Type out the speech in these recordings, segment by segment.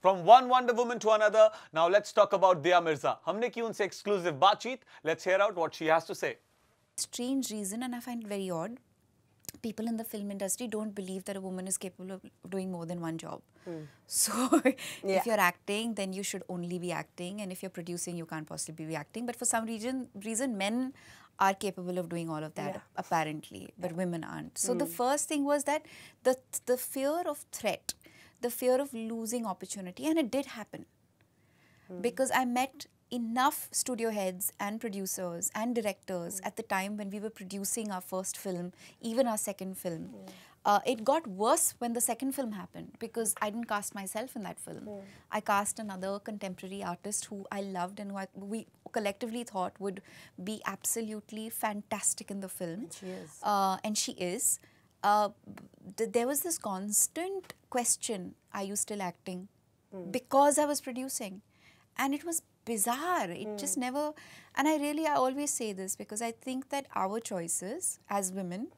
From one Wonder Woman to another, now let's talk about Dia Mirza. हमने की उनसे exclusive बातचीत. Let's hear out what she has to say. Strange reason, and I find it very odd. People in the film industry don't believe that a woman is capable of doing more than one job. So, if you're acting, then you should only be acting, and if you're producing, you can't possibly be acting. But for some reason, men are capable of doing all of that, apparently, but women aren't. So the first thing was that the fear of threat, the fear of losing opportunity, and it did happen. Because I met enough studio heads and producers and directors at the time when we were producing our first film, even our second film. It got worse when the second film happened because I didn't cast myself in that film. I cast another contemporary artist who I loved and who we collectively thought would be absolutely fantastic in the film. She is. And she is. There was this constant question, are you still acting? Because I was producing. And it was bizarre. It just never, and I always say this because I think that our choices as women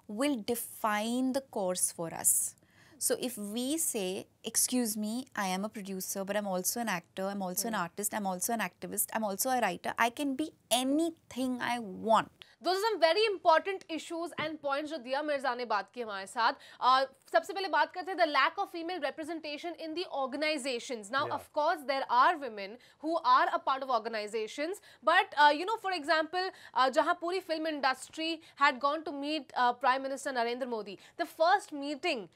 will define the course for us. So if we say, excuse me, I am a producer, but I'm also an actor, I'm also an artist, I'm also an activist, I'm also a writer, I can be anything I want. Those are some very important issues and points जो दिया मिर्जा ने बात की हमारे साथ. सबसे पहले बात करते हैं the lack of female representation in the organizations. Now, of course, there are women who are a part of organizations, but you know, for example, जहाँ पूरी film industry had gone to meet Prime Minister Narendra Modi, the first meeting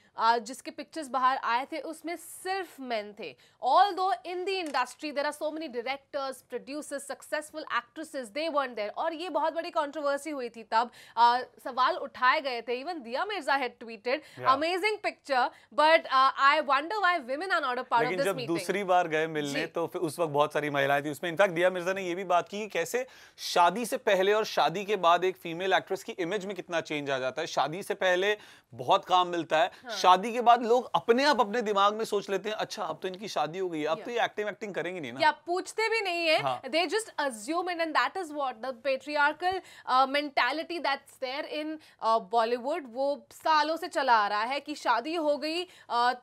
जिसके pictures बाहर आए थे, उसमें सिर्फ men थे. Although in the industry there are so many directors, producers, successful actresses, they weren't there. और ये बहुत बड़ी controversy हुई थी तब. सवाल उठाए गए थे. Even Dia Mirza had tweeted, amazing picture, but I wonder why women are not a part of this meeting. लेकिन जब दूसरी बार गए मिलने तो फिर उस वक्त बहुत सारी महिलाएं थी उसमें. इनफैक्ट दिया मिर्जा ने ये भी बात की कि कैसे शादी से पहले और शादी के बाद एक फीमेल एक्ट्रेस की इमेज में कितना चेंज आ जाता है. शादी से पहले बहुत काम मिलता है, शादी के बाद लोग अपने आप अपने दिमाग में सोच लेते हैं, अच्छा अब तो इनकी शादी हो गई है, अब तो ये एक्टिंग करेंगे नहीं ना. या पूछते भी नहीं है. They just assume it, and that is what the patriarchal mentality that's there in Bollywood वो सालों से चला आ रहा है कि शादी हो गई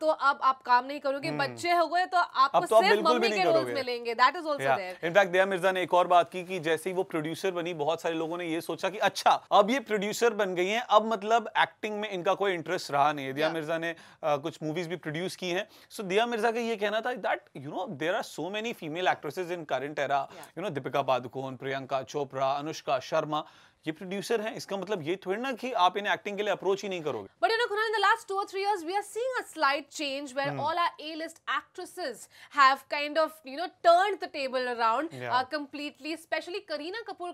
तो अब आप काम नहीं करोगे, बच्चे हो गए तो आपको सिर्फ मम्मी के रोल्स मिलेंगे. That is also there. In fact दिया मिर्जा ने एक और बात की कि जैसे ही वो प्रोड्यूसर बनी, बहुत सारे लोगों ने ये सोचा कि अच्छा अब ये प्रोड्यूसर बन गई हैं, अब मतलब एक्टिंग में इनका कोई इंटरेस्ट रहा नहीं है. दिया मिर्जा ने कुछ मूवीज भी प्रोड्यूस की हैं. सो दिया मिर्जा का ये कहना था that you know there are so many female actresses in current era. You know Deepika Padukone, Priyanka Chopra, Anushka Sharma, ये प्रोड्यूसर हैं. इसका मतलब ये थोड़ी ना कि आप इन्हें एक्टिंग के लिए अप्रोच ही नहीं करोगे. But you know, Kunal, in the last 2 or 3 years, we are seeing a slight change where all our A-list actresses have kind of, you know, turned the table around completely. Especially Kareena Kapoor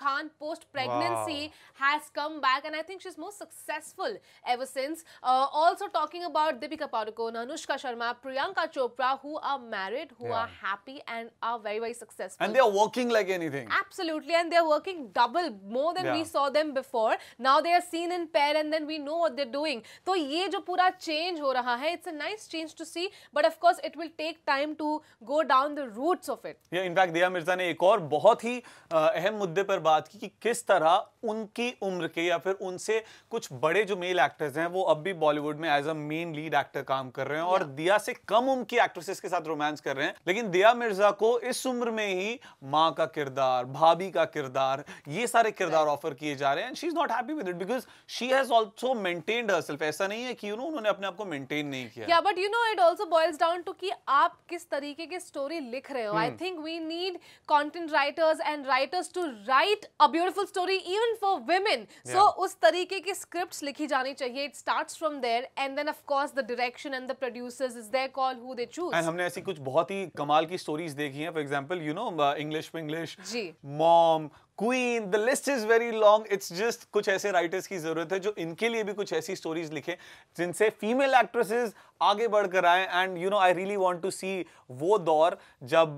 Khan post-pregnancy has come back, and I think she's more successful ever since. Also talking about Deepika Padukone, Anushka Sharma, Priyanka Chopra, who are married, who are happy and are very, very successful. And they are working like anything. Absolutely, and they're working double more than we saw them before. Now they are seen in pair, and then we know what they're doing. तो ये जो पूरा change हो रहा है, it's a nice change to see, but of course it will take time to go down the roots of it. Yeah, in fact दिया मिर्जा ने एक और बहुत ही अहम मुद्दे पर बात की कि किस तरह उनकी उम्र के या फिर उनसे कुछ बड़े जो मेल एक्टर्स हैं वो अब भी बॉलीवुड में as a main lead actor काम कर रहे हैं और दिया से कम उम्र की एक्ट्रेसेस के साथ रोमांस कर रहे हैं. लेकिन दिया मिर्जा को इस उम्र में ही माँ का किरदार, भाभी का किरदार, ये सारे किरदार ऑफर किए जा रहे हैं. She is not happy with it because she has also maintained herself. ऐसा नहीं है कि यू नो उन्होंने अपने आप को मेंटेन नहीं किया. या but you know it also boils down to कि आप किस तरीके की स्टोरी लिख रहे हो. I think we need content writers and writers to write a beautiful story even for women. So उस तरीके की स्क्रिप्ट्स लिखी जानी चाहिए. It starts from there and then of course the direction and the producers is their call who they choose. And हमने ऐसी कुछ बहुत ही कमाल की स्टोरीज देखी हैं. For example you know English जी, Mom, Queen, the list is very long. It's just कुछ ऐसे राइटर्स की जरूरत है जो इनके लिए भी कुछ ऐसी स्टोरीज लिखे जिनसे फीमेल एक्ट्रेसेस आगे बढ़कर आए. And you know I really want to see वो दौर जब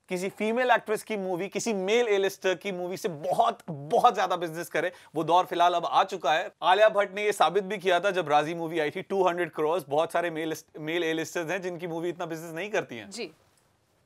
किसी फीमेल एक्ट्रेस की मूवी किसी मेल ए लिस्टर की मूवी से बहुत बहुत ज्यादा बिजनेस करे. वो दौर फिलहाल अब आ चुका है. आलिया भट्ट ने ये साबित भी किया था जब राजी मूवी आई थी. 200 करोड़. बहुत सारे मेल ए लिस्टर्स हैं जिनकी मूवी इतना बिजनेस नहीं करती हैं. जी.